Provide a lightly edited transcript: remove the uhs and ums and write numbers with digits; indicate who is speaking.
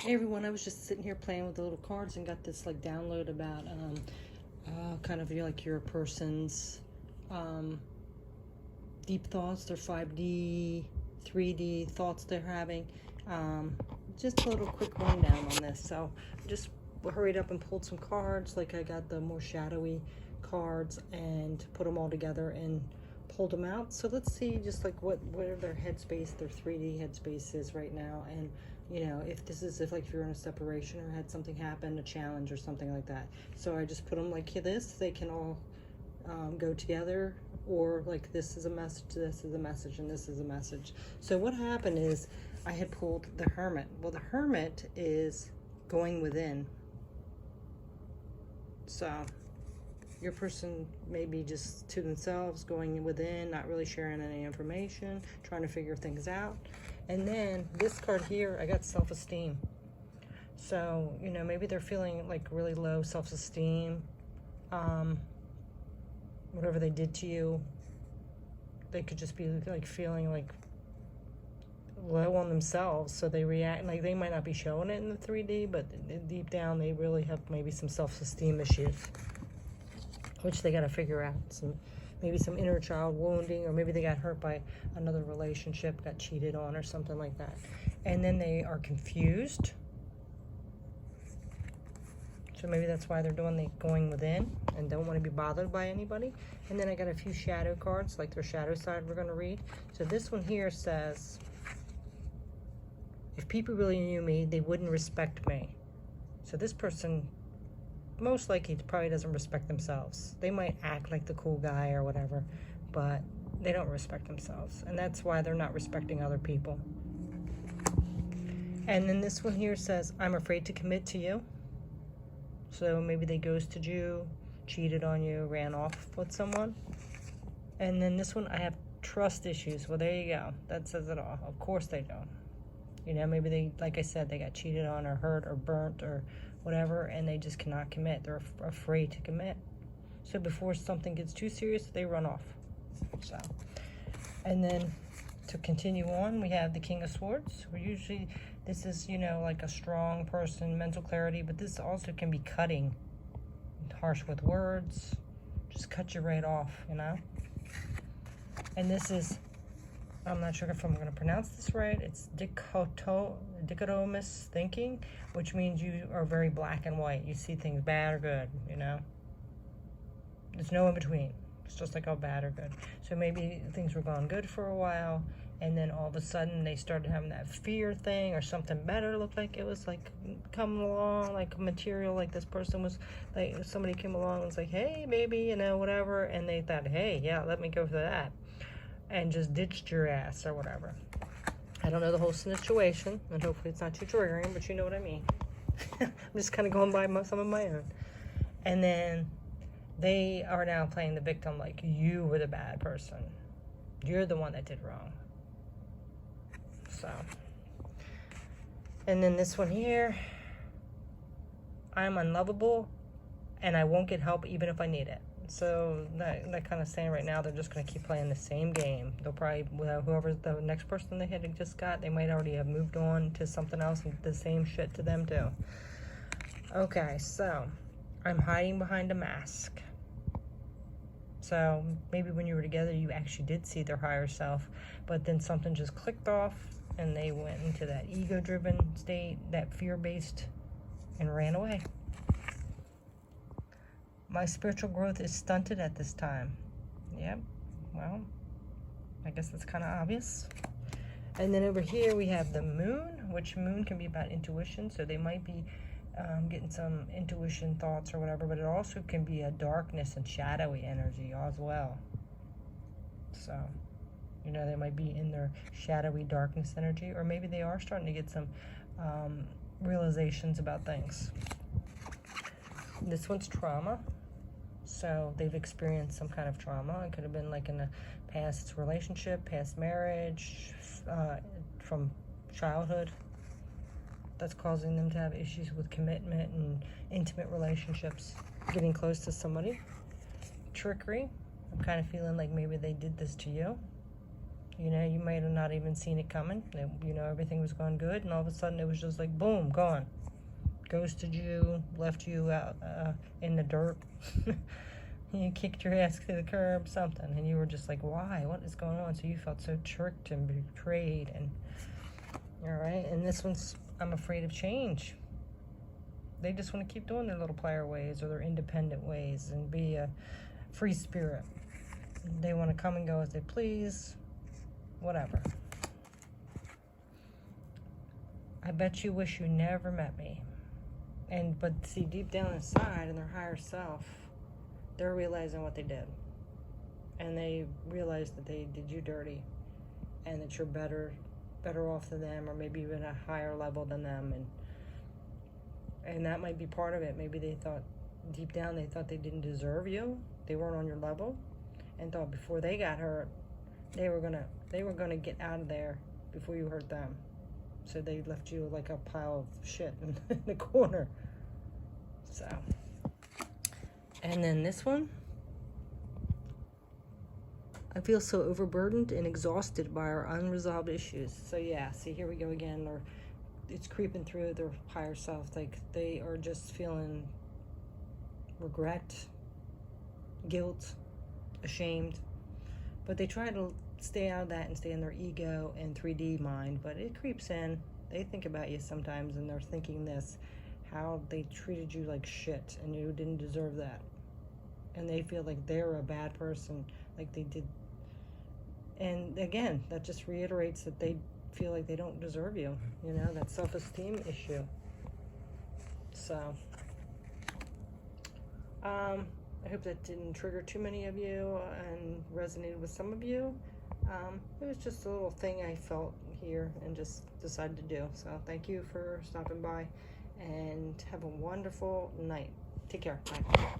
Speaker 1: Hey everyone, I was just sitting here playing with the little cards and got this like download about kind of like your person's deep thoughts, their 5D, 3D thoughts they're having. Just a little quick rundown on this. So just hurried up and pulled some cards. Like I got the more shadowy cards and put them all together and pulled them out. So let's see just like what are their headspace, their 3D headspace is right now, and you know, if like if you're in a separation or had something happen, a challenge or something like that. So I just put them like this. They can all go together, or like this is a message, this is a message, and this is a message. So what happened is I had pulled the Hermit. Well, the Hermit is going within. So your person may be just to themselves, going within, not really sharing any information, trying to figure things out. And then this card here, I got self-esteem. So, you know, maybe they're feeling like really low self-esteem. Whatever they did to you, they could just be like feeling like low on themselves. So they react, like they might not be showing it in the 3D, but deep down they really have maybe some self-esteem issues, which they got to figure out. Maybe some inner child wounding, or maybe they got hurt by another relationship, got cheated on or something like that. And then they are confused. So maybe that's why they're going within and don't want to be bothered by anybody. And then I got a few shadow cards, like their shadow side we're going to read. So this one here says, if people really knew me, they wouldn't respect me. So this person most likely probably doesn't respect themselves. They might act like the cool guy or whatever, but they don't respect themselves, and that's why they're not respecting other people. And then this one here says, I'm afraid to commit to you. So maybe they ghosted you, cheated on you, ran off with someone. And then this one, I have trust issues. Well, there you go. That says it all. Of course they don't. You know, maybe they, like I said, they got cheated on or hurt or burnt or whatever, and they just cannot commit. They're afraid to commit. So before something gets too serious, they run off. So, and then to continue on, we have the King of Swords. Usually this is, you know, like a strong person, mental clarity, but this also can be cutting, harsh with words, just cut you right off, you know. And this is, I'm not sure if I'm going to pronounce this right. It's dichotomous thinking, which means you are very black and white. You see things bad or good, you know. There's no in between. It's just like, oh, bad or good. So maybe things were going good for a while, and then all of a sudden they started having that fear thing, or something better looked like it was like coming along, like material, like this person was like, somebody came along and was like, hey, maybe, you know, whatever, and they thought, hey, yeah, let me go for that, and just ditched your ass or whatever. I don't know the whole situation, and hopefully it's not too triggering, but you know what I mean. I'm just kind of going by some of my own. And then they are now playing the victim, like you were the bad person. You're the one that did wrong. So, and then this one here, I'm unlovable and I won't get help even if I need it. So that kind of saying right now, they're just going to keep playing the same game. They'll probably, whoever the next person they had just got, they might already have moved on to something else and the same shit to them too. Okay, so I'm hiding behind a mask. So maybe when you were together, you actually did see their higher self, but then something just clicked off and they went into that ego-driven state, that fear-based, and ran away. My spiritual growth is stunted at this time. Yep, well, I guess that's kind of obvious. And then over here we have the moon, which moon can be about intuition, so they might be getting some intuition thoughts or whatever, but it also can be a darkness and shadowy energy as well. So, you know, they might be in their shadowy darkness energy, or maybe they are starting to get some realizations about things. This one's trauma. So they've experienced some kind of trauma. It could have been like in a past relationship, past marriage, from childhood. That's causing them to have issues with commitment and intimate relationships, getting close to somebody. Trickery. I'm kind of feeling like maybe they did this to you. You know, you might have not even seen it coming. You know, everything was going good, and all of a sudden it was just like, boom, gone. Ghosted you, left you out in the dirt. You kicked your ass to the curb, something, and you were just like, why? What is going on? So you felt so tricked and betrayed, and all right. And this one's, I'm afraid of change. They just want to keep doing their little player ways or their independent ways and be a free spirit. They want to come and go as they please, whatever. I bet you wish you never met me. But see, deep down inside in their higher self, they're realizing what they did. And they realize that they did you dirty and that you're better off than them, or maybe even a higher level than them. And that might be part of it. Maybe they thought, deep down, they thought they didn't deserve you. They weren't on your level, and thought before they got hurt, they were gonna get out of there before you hurt them. So they left you like a pile of shit in the corner. So, and then this one, I feel so overburdened and exhausted by our unresolved issues. So yeah, see, here we go again. It's creeping through their higher self. Like they are just feeling regret, guilt, ashamed. But they try to stay out of that and stay in their ego and 3D mind. But it creeps in. They think about you sometimes, and they're thinking this, how they treated you like shit and you didn't deserve that. And they feel like they're a bad person, like they did. And again, that just reiterates that they feel like they don't deserve you, you know, that self-esteem issue. So, I hope that didn't trigger too many of you and resonated with some of you. It was just a little thing I felt here and just decided to do. So thank you for stopping by, and have a wonderful night. Take care. Bye.